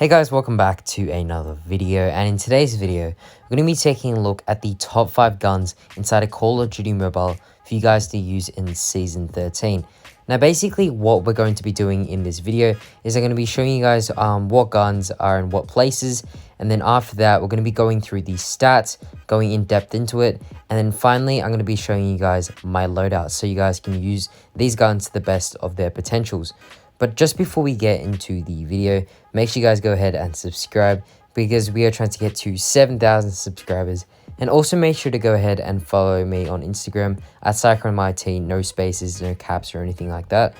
Hey guys, welcome back to another video, and in today's video, we're going to be taking a look at the top 5 guns inside a Call of Duty Mobile for you guys to use in Season 13. Now basically what we're going to be doing in this video is I'm going to be showing you guys what guns are in what places, and then after that we're going to be going through the stats, going in depth into it, and then finally I'm going to be showing you guys my loadouts so you guys can use these guns to the best of their potentials. But just before we get into the video, make sure you guys go ahead and subscribe because we are trying to get to 7,000 subscribers. And also make sure to go ahead and follow me on Instagram at CycloneMyT, no spaces, no caps or anything like that.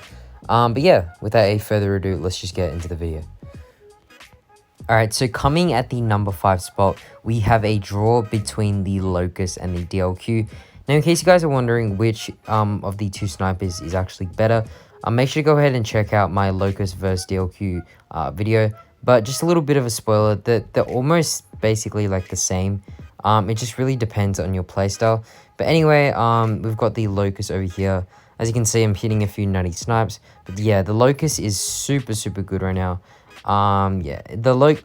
But yeah, without any further ado, let's just get into the video. Alright, so coming at the number 5 spot, we have a draw between the Locus and the DLQ. Now, in case you guys are wondering which of the two snipers is actually better, make sure to go ahead and check out my Locus vs DLQ video. But just a little bit of a spoiler, that they're almost basically like the same. It just really depends on your playstyle. But anyway, we've got the Locus over here. As you can see, I'm hitting a few nutty snipes. But yeah, the Locus is super good right now. Yeah,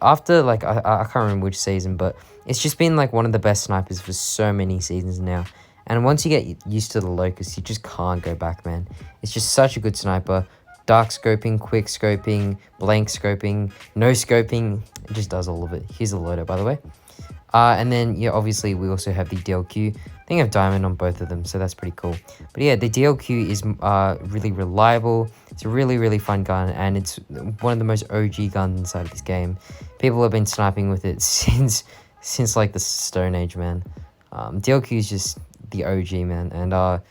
after like I can't remember which season, but it's just been like one of the best snipers for so many seasons now. And once you get used to the Locus, you just can't go back, man. It's just such a good sniper. Dark scoping, quick scoping, blank scoping, no scoping. It just does all of it. Here's the loadout, by the way. And then, yeah, obviously, we also have the DLQ. I think I have diamond on both of them, so that's pretty cool. But yeah, the DLQ is really reliable. It's a really fun gun, and it's one of the most OG guns inside of this game. People have been sniping with it since like the Stone Age, man. DLQ is just the OG, man, and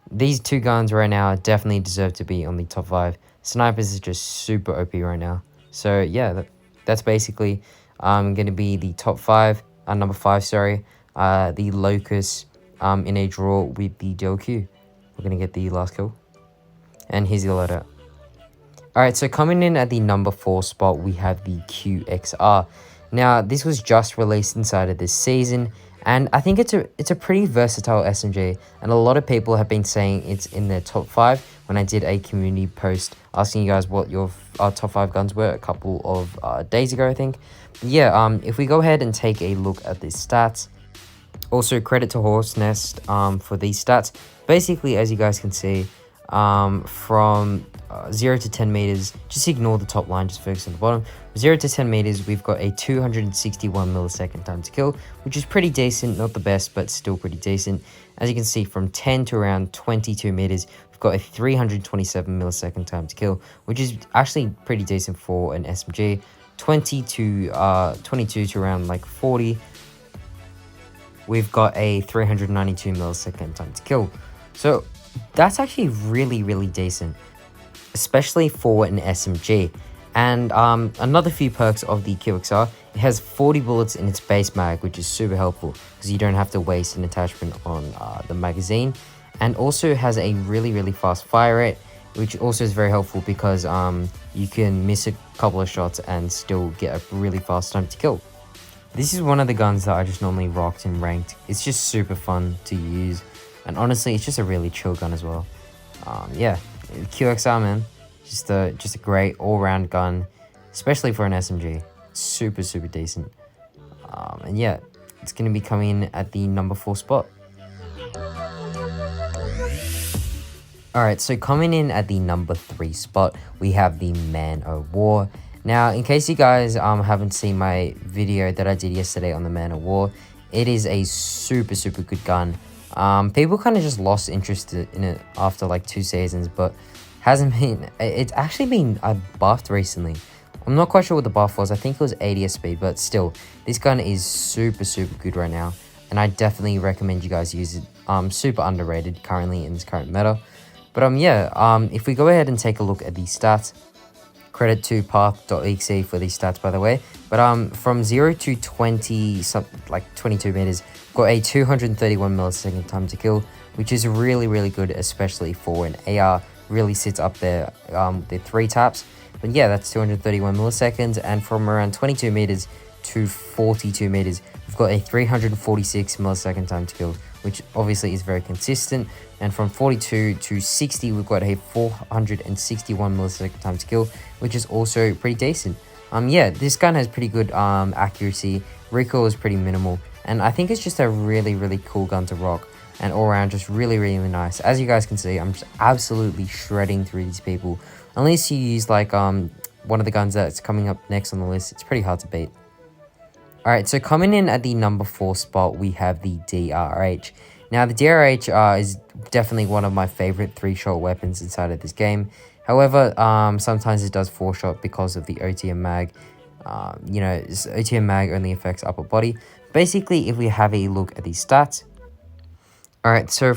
these two guns right now definitely deserve to be on the top 5. Snipers is just super OP right now. So yeah, that's basically going to be the top 5, number 5, sorry, the Locus in a draw with the DLQ. We're going to get the last kill, and here's your loadout. Alright, so coming in at the number 4 spot, we have the QXR. Now, this was just released inside of this season, and I think it's a pretty versatile SMG, and a lot of people have been saying it's in their top 5 when I did a community post asking you guys what your top 5 guns were a couple of days ago, I think. But yeah, if we go ahead and take a look at the stats, also credit to Horse Nest for these stats. Basically, as you guys can see, from 0 to 10 meters, just ignore the top line, just focus on the bottom. 0 to 10 meters, we've got a 261 millisecond time to kill, which is pretty decent, not the best, but still pretty decent. As you can see, from 10 to around 22 meters, we've got a 327 millisecond time to kill, which is actually pretty decent for an SMG. 22 to around like 40, we've got a 392 millisecond time to kill. So that's actually really decent, especially for an SMG. And another few perks of the QXR, it has 40 bullets in its base mag, which is super helpful because you don't have to waste an attachment on the magazine, and also has a really fast fire rate, which also is very helpful because you can miss a couple of shots and still get a really fast time to kill. This is one of the guns that I just normally rocked in ranked. It's just super fun to use, and honestly, it's just a really chill gun as well. Yeah, QXR, man, just a great all-round gun, especially for an SMG. Super decent. And yeah, it's going to be coming in at the number 4 spot. Alright, so coming in at the number 3 spot, we have the Man O' War. Now, in case you guys haven't seen my video that I did yesterday on the Man O' War, it is a super good gun. People kind of just lost interest in it after like 2 seasons, but it's actually been buffed recently. I'm not quite sure what the buff was. I think it was ADS speed, but still, this gun is super good right now, and I definitely recommend you guys use it. Super underrated currently in this current meta. But yeah, if we go ahead and take a look at the stats, credit to path.exe for these stats, by the way. But from 0 to 20, like 22 meters, got a 231 millisecond time to kill, which is really good, especially for an AR. Really sits up there, the 3 taps. But yeah, that's 231 milliseconds, and from around 22 meters to 42 meters, we've got a 346 millisecond time to kill, which obviously is very consistent. And from 42 to 60, we've got a 461 millisecond time to kill, which is also pretty decent. Yeah, this gun has pretty good accuracy. Recoil is pretty minimal, and I think it's just a really cool gun to rock, and all around just really nice. As you guys can see, I'm just absolutely shredding through these people. Unless you use like one of the guns that's coming up next on the list, it's pretty hard to beat. Alright, so coming in at the number 4 spot, we have the DRH. Now, the DRH is definitely one of my favorite 3-shot weapons inside of this game. However, sometimes it does 4-shot because of the OTM mag. You know, OTM mag only affects upper body. Basically, if we have a look at these stats. Alright, so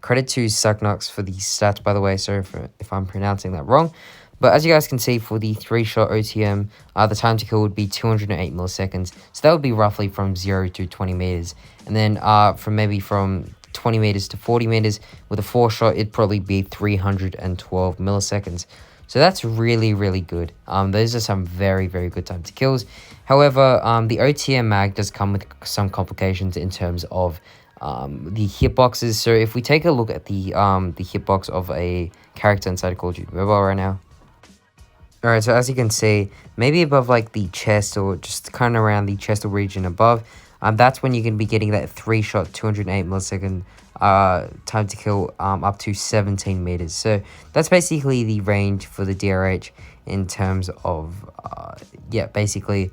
credit to Sucknux for the stats, by the way. Sorry if I'm pronouncing that wrong. But as you guys can see, for the 3-shot OTM, the time to kill would be 208 milliseconds. So that would be roughly from 0 to 20 meters. And then from 20 meters to 40 meters, with a 4-shot, it'd probably be 312 milliseconds. So that's really good. Those are some very good time to kills. However, the OTM mag does come with some complications in terms of the hitboxes. So if we take a look at the hitbox of a character inside Call of Duty Mobile right now. Alright, so as you can see, maybe above like the chest or just kind of around the chest or region above, that's when you're going to be getting that 3-shot 208 millisecond time to kill up to 17 meters. So that's basically the range for the DRH in terms of, basically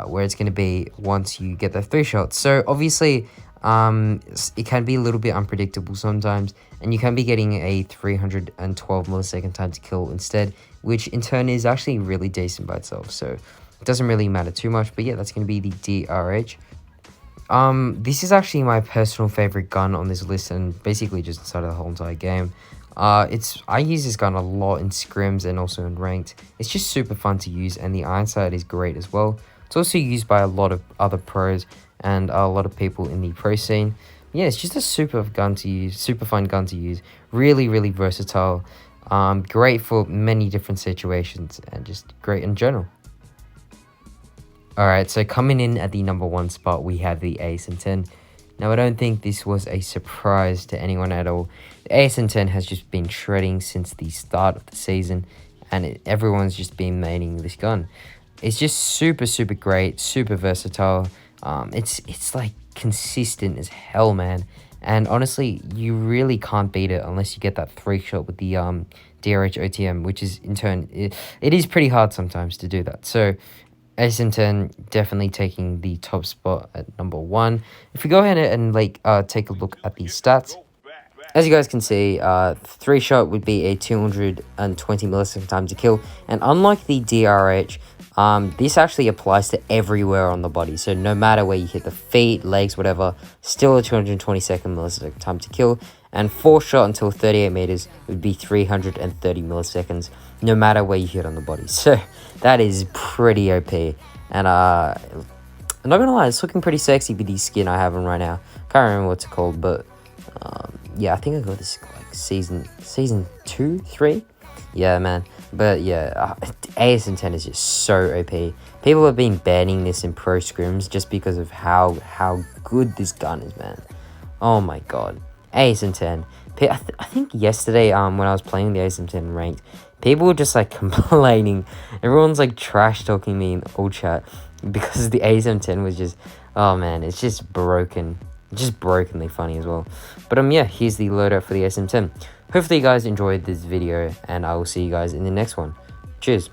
where it's going to be once you get that 3-shot. So obviously, it can be a little bit unpredictable sometimes, and you can be getting a 312 millisecond time to kill instead, which in turn is actually really decent by itself. So it doesn't really matter too much. But yeah, that's going to be the DRH. This is actually my personal favorite gun on this list, and basically just inside of the whole entire game. I use this gun a lot in scrims and also in ranked. It's just super fun to use, and the iron sight is great as well. It's also used by a lot of other pros and a lot of people in the pro scene. Yeah, it's just a super fun gun to use. Really versatile. Great for many different situations, and just great in general. Alright, so coming in at the number 1 spot, we have the ASM-10. Now, I don't think this was a surprise to anyone at all. The ASM-10 has just been shredding since the start of the season, and everyone's just been maining this gun. It's just super great, super versatile. It's like consistent as hell, man. And honestly, you really can't beat it unless you get that 3-shot with the DRH OTM, which is in turn, it is pretty hard sometimes to do that. So ASM-10 definitely taking the top spot at number 1. If we go ahead and take a look at the stats, as you guys can see, 3-shot would be a 220 millisecond time to kill, and unlike the DRH, this actually applies to everywhere on the body. So no matter where you hit the feet, legs, whatever, still a 222nd millisecond time to kill. And 4-shot until 38 meters would be 330 milliseconds, no matter where you hit on the body. So that is pretty OP. And I'm not gonna lie, it's looking pretty sexy with the skin I have on right now. Can't remember what it's called, but yeah, I think I got this like season 2, 3. Yeah, man. But yeah, ASM-10 is just so OP. People have been banning this in pro scrims just because of how good this gun is, man. Oh my god. ASM-10. I think yesterday, when I was playing the ASM-10 ranked, people were just like complaining. Everyone's like trash talking me in all chat because the ASM-10 was just, oh man, it's just broken. Just brokenly funny as well. But yeah, here's the loadout for the ASM-10. Hopefully you guys enjoyed this video, and I will see you guys in the next one. Cheers.